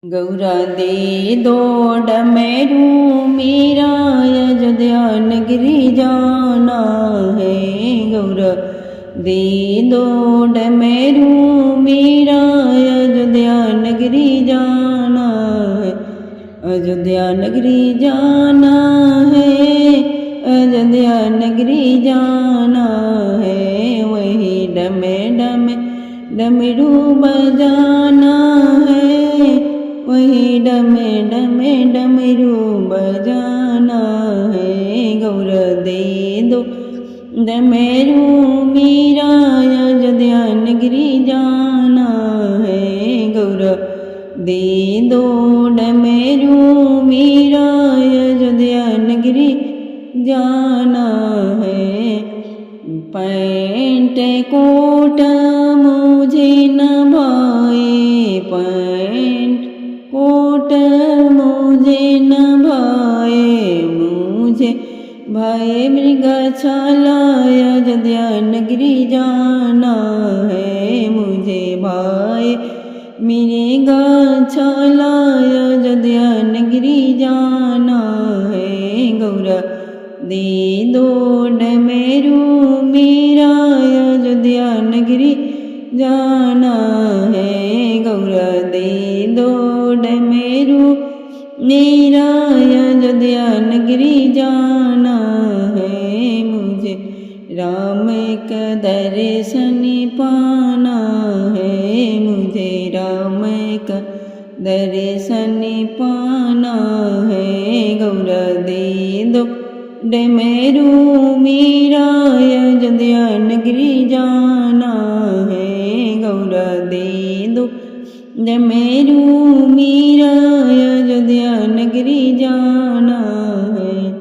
गौरा दे दौड़ मेरू मेरा अयोध्या नगरी जाना है। गौरा दे दौड़ मेरू मेरा अयोध्या नगरी जाना है। अयोध्या नगरी जाना है। अयोध्या नगरी जाना है। वही डमे डमे डमरू बजाना है। वही डमे डमे डमरू बजाना है। गौरा दे दो डमरू मेरा अयोध्या नगरी जाना है। गौरा दे दो डमरू मेरा अयोध्या नगरी जाना है। पैंट कोट मुझे न भाए। पैंट कोट मुझे न भाए। मुझे भाई मृगशाला अयोध्या नगरी जाना है। मुझे भाई मृगशाला अयोध्या नगरी जाना है। गौरा दे दो डमरू मेरा अयोध्या नगरी जाना है। गौरा दे दो डमरू मेरा अयोध्या नगरी जाना है। मुझे राम का दर्शन पाना है। मुझे राम का दर्शन पाना है। गौरा दे दो डमरू मेरा अयोध्या नगरी जाना है। गौरा दे दो डमरू मेरा अयोध्या नगरी जाना है।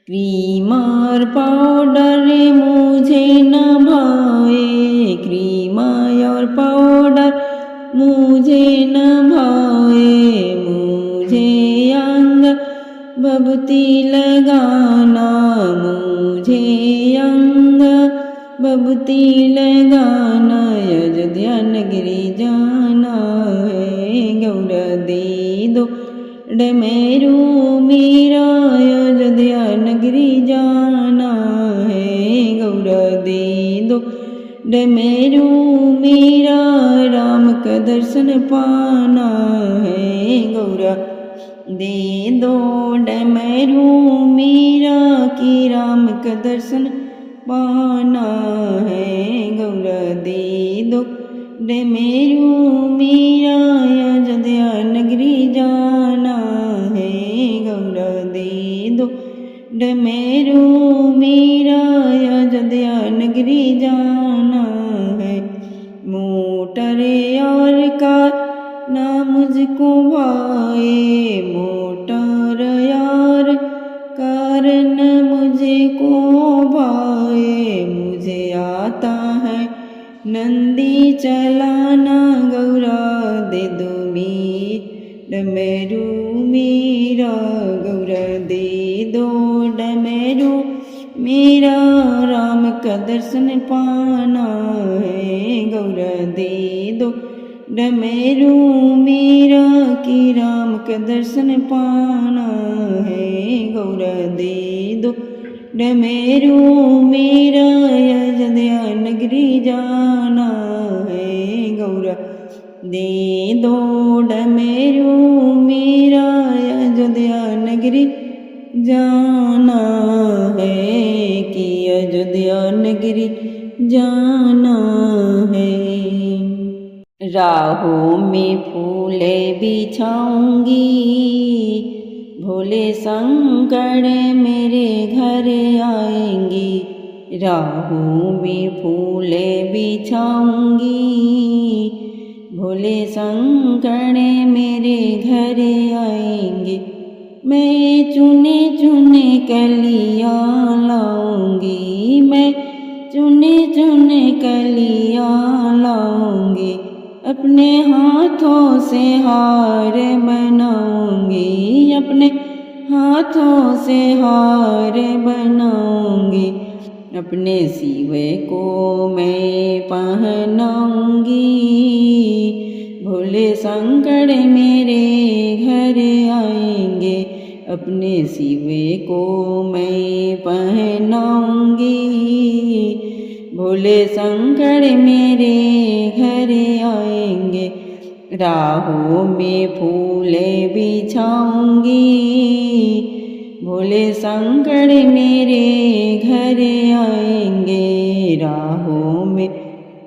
क्रीम और पाउडर मुझे न भाए। क्रीम और पाउडर मुझे न भाए। मुझे अंग बबूती लगाना। मुझे अंग बबूती लगाना अयोध्या नगरी जाना है। गौरा दे दो डमरू मेरा अयोध्या नगरी जाना है। गौरा दे दो डमरू मेरा राम का दर्शन पाना है। गौरा दे दो डमरू मेरा कि राम का दर्शन पाना है। गौरा दे दो डमरू मेरा अयोध्या नगरी जाना है। गौरा दे दो डमरू मेरा अयोध्या नगरी जाना है। मोटर और कार ना मुझको भाए। मोटर यार कारण मुझे को भाए। मुझे आता है नंदी चलाना। गौरा दे दो डमरू मेरा। गौरा दे दो डमरू मेरा राम का दर्शन पाना है। गौरा दे दो डमरू मेरा कि राम का दर्शन पाना है। गौरा दे दो डमरू मेरा अयोध्या नगरी जाना है। गौरा दे दो डमरू मेरा अयोध्या नगरी जाना है। कि अयोध्या नगरी जाना है। राहों में फूले बिछाऊंगी। भोले शंकर मेरे घर आएंगी। राहों में फूले बिछाऊंगी। भोले शंकर मेरे घर आएंगे। मैं चुने चुने कलियां लाऊंगी। मैं चुने चुने कलियां लाऊंगी। अपने हाथों से हार बनाऊंगी। अपने हाथों से हार बनाऊंगी। अपने सिवे को मैं पहनाऊंगी। भोले संकट मेरे घर आएंगे, अपने शिव को मैं पहनाऊंगी। भोले संकट मेरे घर आएंगे, राहों में फूले बिछाऊंगी। भोले संकट मेरे घर आएंगे, राहों में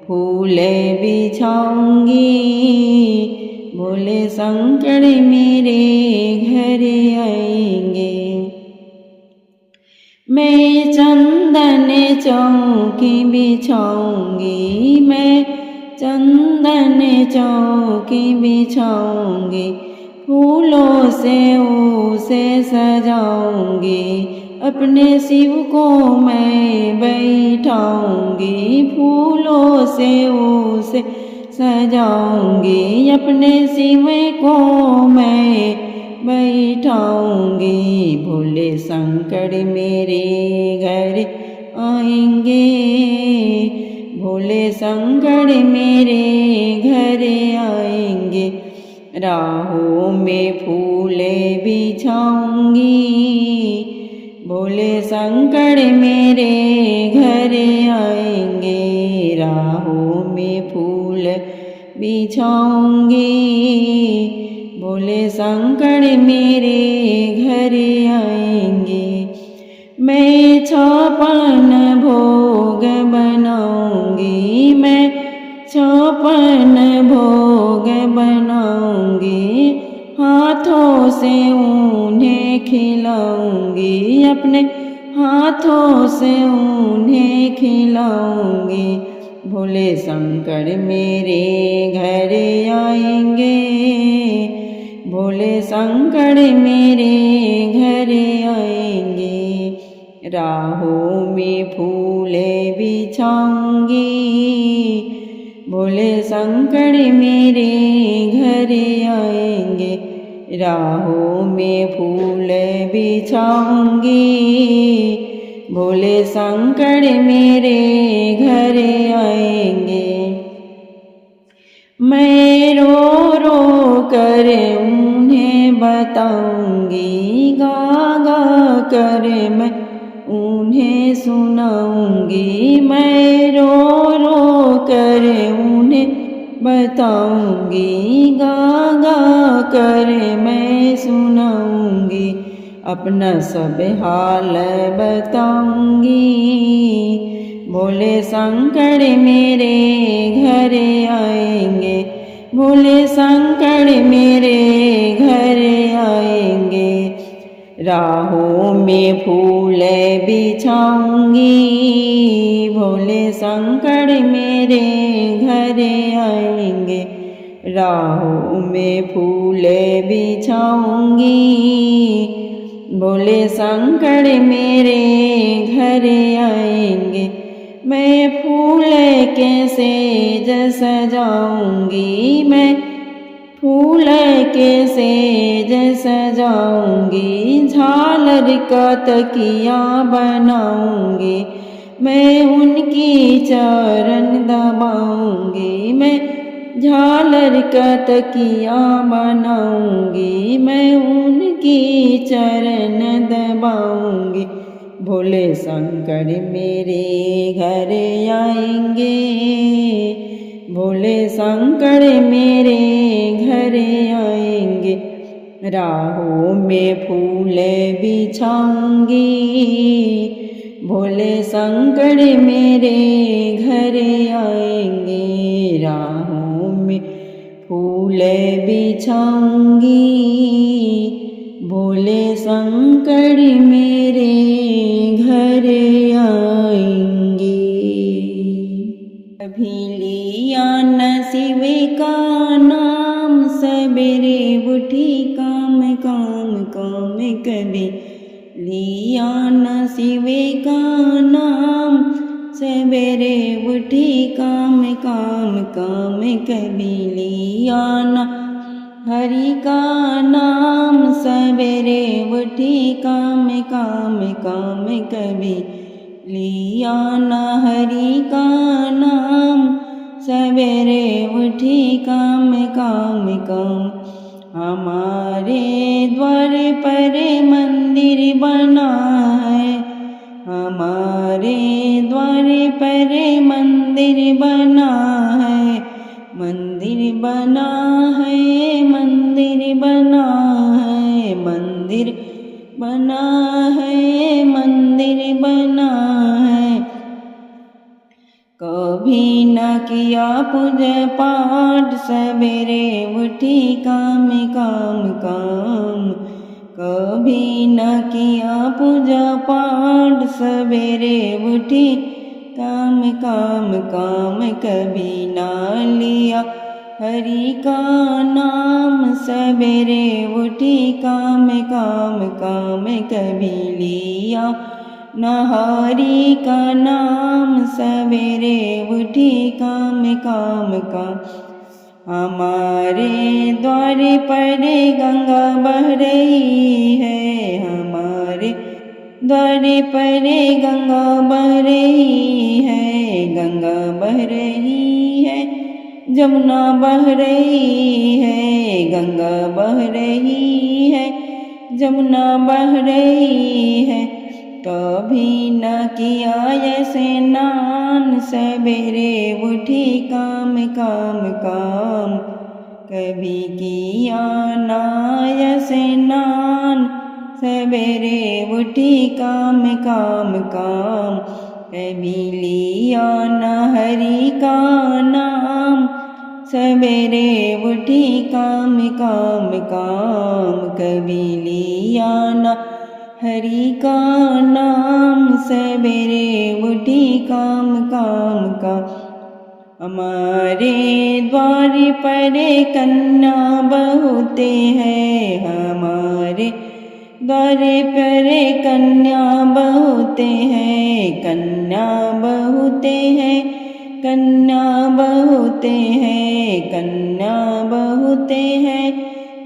फूले बिछाऊंगी। भोले संकट मेरे घर आएंगे, मैं चंदन चौकी बिछाऊंगी, मैं चंदन चौकी बिछाऊंगी। फूलों से उसे सजाऊंगी, अपने शिव को मैं बैठाऊंगी। फूलों से उसे सजाऊंगी, अपने शिव को मैं बैठाऊंगी। भोले संकट मेरे घर आएंगे, भोले संकट मेरे घर आएंगे, राहों में फूले बिछाऊंगी। भोले संकट मेरे घर आएंगे, राहों में फूल बिछाऊंगी। भोले संकट मेरे घर आएंगे, मैं 56 भोग बनाऊंगी, मैं 56 भोग बनाऊंगी। हाथों से उन्हें खिलाऊंगी, अपने हाथों से उन्हें खिलाऊंगी। भोले संकट मेरे घर आएंगे, भोले संकट मेरे घर आएंगे, राहों में फूले बिछाऊंगी। भोले संकट मेरे घर आएंगे, राहों में फूल बिछाऊंगी। भोले संकट मेरे घर आएंगे, मैं रो रो कर उन्हें बताऊंगी, गा गा कर मैं उन्हें सुनाऊंगी। मैं रो रो कर उन्हें बताऊंगी, गा गा कर मैं सुनाऊंगी। अपना सब हाल बताऊंगी। भोले संकट मेरे घर आएंगे, भोले संकट मेरे घर आएंगे, राहों में फूल बिछाऊंगी। भोले संकट मेरे घर आएंगे, राहों में फूल बिछाऊंगी। भोले संकट मेरे घर आएंगे, मैं फूल के सेज सजाऊंगी, मैं फूल के सेज सजाऊंगी। झालर का तकिया बनाऊंगी, मैं उनकी चरण दबाऊंगी। मैं झालर का तकिया बनाऊंगी, मैं उनकी चरण दबाऊंगी। भोले संकट मेरे घर आएंगे, भोले संकट मेरे घर आएंगे, राहों में फूल बिछाऊंगी। भोले संकट मेरे घर आएंगे, राहों में फूल बिछाऊंगी। भोले संकट मेरे घर आएंगे। कभी लिया न शिव का नाम, सवेरे उठी काम काम काम। कभी लिया न शिव का नाम, सवेरे उठी काम काम काम। कभी लिया न हरि का नाम, सवेरे उठी काम काम काम। कभी लिया न हरि का नाम, सवेरे उठी काम काम काम। हमारे द्वार पर मंदिर बना है, हमारे द्वार पर मंदिर बना है, मंदिर बना है, मंदिर बना है, मंदिर बना है, मंदिर बना है। कभी न किया पूजा पाठ, सवेरे उठी काम काम काम। कभी न किया पूजा पाठ, सवेरे उठी काम काम काम। कभी न लिया हरि का नाम, सवेरे उठी काम काम काम। कभी लिया न हरि का नाम, सवेरे उठी काम काम काम। हमारे द्वार पर गंगा बह रही है, हमारे द्वार पर गंगा बह रही है, गंगा बह रही है, जमुना बह रही है, गंगा बह रही है, जमुना बह रही है। कभी न किया ये स्नान, सवेरे उठी काम काम काम। कभी किया ना ये स्नान, सवेरे उठी काम काम काम। कभी लिया न हरि का नाम, सवेरे उठी काम काम काम। कभी लिया न हरि का नाम, सवेरे उठी काम काम काम। हमारे द्वार पर कन्या बहुते हैं, हमारे द्वार पर कन्या बहुते हैं, कन्या बहुते हैं, कन्या बहुते हैं, कन्या बहुते हैं,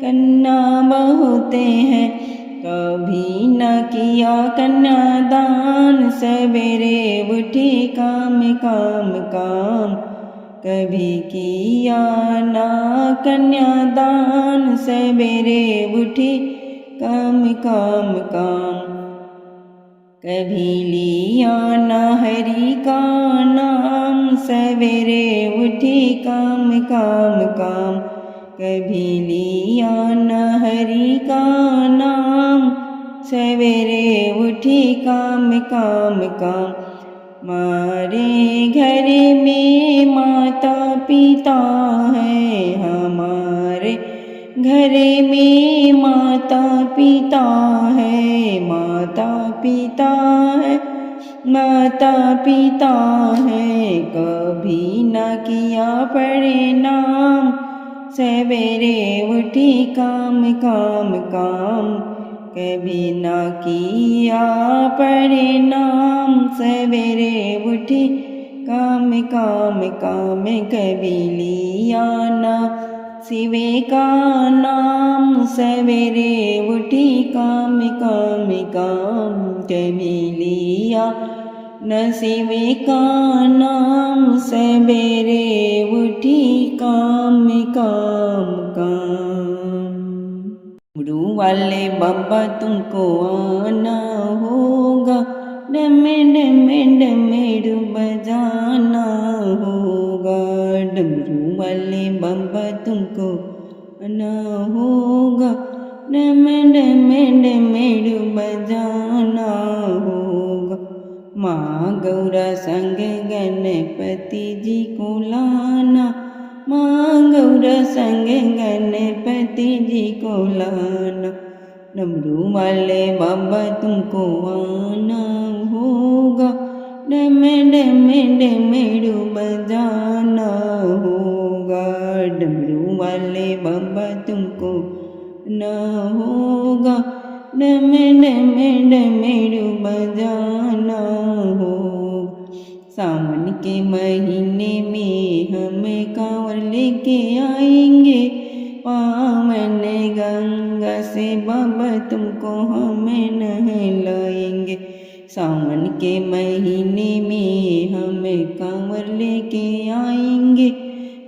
कन्या बहुते हैं। कभी न किया कन्यादान, सवेरे उठी काम काम काम। कभी किया ना कन्यादान, सवेरे उठी काम काम काम। कभी लिया न हरि का नाम, सवेरे उठी काम काम काम। कभी लिया न हरि का नाम, सवेरे उठी काम काम काम। हमारे घर में माता पिता है, हमारे घर में माता पिता है, माता पिता है, माता पिता है। कभी न किया प्रणाम, सवेरे उठी काम काम काम। कभी न किया प्रणाम, सवेरे उठी काम काम काम। कभी लिया न शिव का नाम, सवेरे उठी काम काम काम। कभी लिया न शिव का नाम, सवेरे उठी काम काम काम। डमरू वाले बाबा तुमको आना होगा, डमे डमे डमेरू बजाना होगा। डमरू वाले बाबा तुमको आना होगा, डमे डमे डमेरू बजाना होगा। माँ गौरा संग गणपति जी को लाना, माँ गौरा संग गणपति जी को लाना। डमरू वाले बाबा तुमको आना होगा, डमे डमे डमेरू बजाना होगा। डमरू वाले बाबा तुमको आना होगा, डमे डमे डमेरू बजाना होगा। सावन के महीने में हम कांवर लेके आएंगे, पावन गंगा से बाबा तुमको हमें नहलाएंगे। सावन के महीने में हम कांवर लेके आएंगे,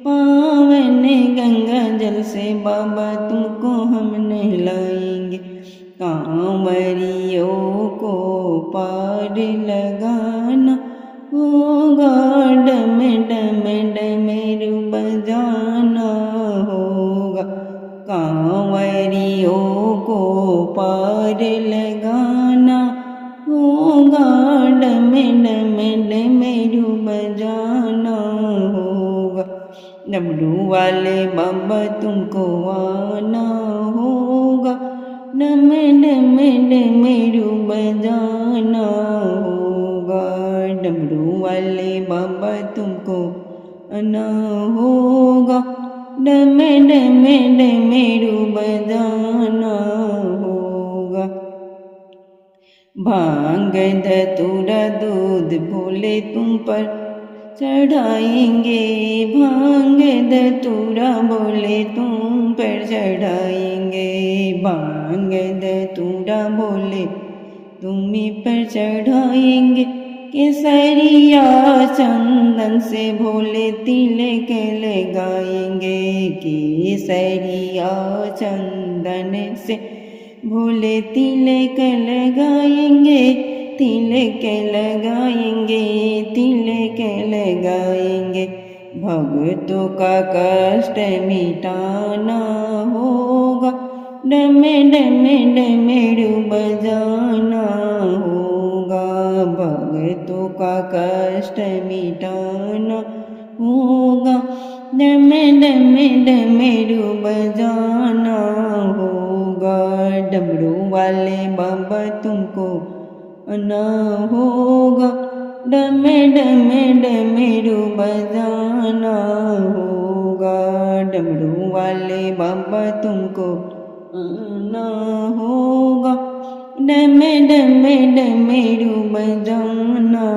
पावन गंगा जल से बाबा तुमको हम नहलाएंगे। कांवरियों को पार लगाना होगा, डम डम डमरू बजाना होगा। कांवरियों को पार लगाना होगा, डम डम डमरू बजाना होगा। डमरू वाले बाबा तुमको आना होगा, डम डम डमरू बजाना होगा। डमरू वाले बाबा तुमको आना होगा, डम डम डमरू बजाना होगा। भांग धतूरा दूध भोले तुम पर चढ़ाएंगे, भांग धतूरा बोले तुम पर चढ़ाएंगे। भांग धतूरा बोले तुम्हीं पर चढ़ाएंगे। केसरिया चंदन से भोले तिलक लगाएंगे, केसरिया चंदन से भोले तिलक लगाएंगे। तिलक लगाएंगे, तिलक लगाएंगे। भक्तों का कष्ट मिटाना होगा, डम डम डमरू बजाना होगा। भक्तों का कष्ट मिटाना होगा, डम डम डमरू बजाना होगा। डमरू वाले बाबा तुमको आना होगा, डम डम डमरू बजाना होगा। डमरू वाले बाबा तुमको आना होगा, डम डम डमरू बजाना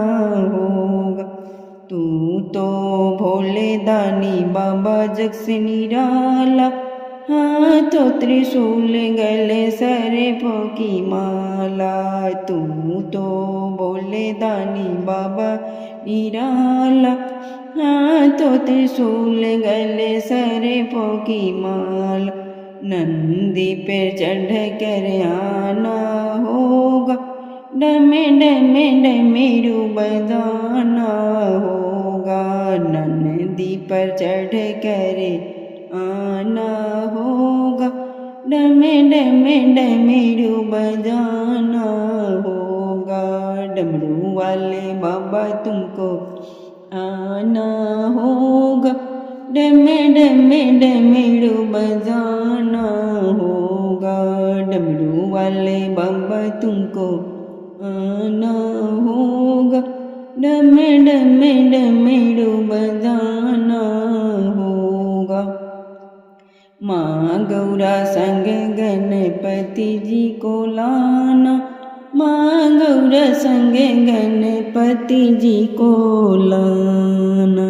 होगा। तू तो भोले दानी बाबा जग से निराला, हाथों त्रिशूल गले सर्पों की माला। तू तो भोले दानी बाबा निराला, हाथों त्रिशूल गले सर्पों की माला। नंदी पे चढ़ कर आना होगा, डम डम डमरू बजाना होगा। नंदी पर चढ़ कर आना होगा, डम डम डमरू बजाना होगा। डमरू वाले बाबा तुमको आना होगा, डम डम डमरू बजाना होगा। डमरू वाले बाबा तुमको आना होगा, डम डम डमरू बजाना होगा। माँ गौरा संग गणपति जी को लाना, माँ गौरा संग गणपति जी को लाना।